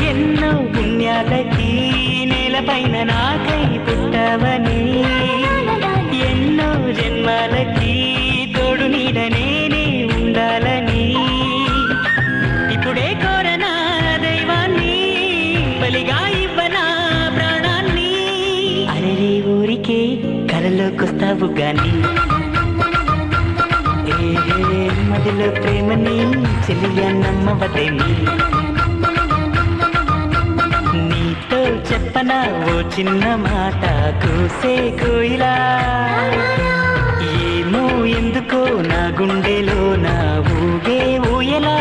ఎన్నో పుణ్యాలకి నేలపైన నాకై పుట్టవని, ఎన్నో జన్మాలకి తోడు నీడ నేనే ఉండాలని, ఇప్పుడే కోరనా దైవాన్ని బలిగా ఇవ్వనా ప్రాణాన్ని. అరే ఊరికే కలలోకొస్తావు గాని, మదిలో ప్రేమని చెలియా నమ్మవదేమి. నీతో చెప్పనా ఓ చిన్న మాట కూసే కోయిలా, ఏమో ఎందుకో నా గుండెలో నా ఊగే ఊయలా.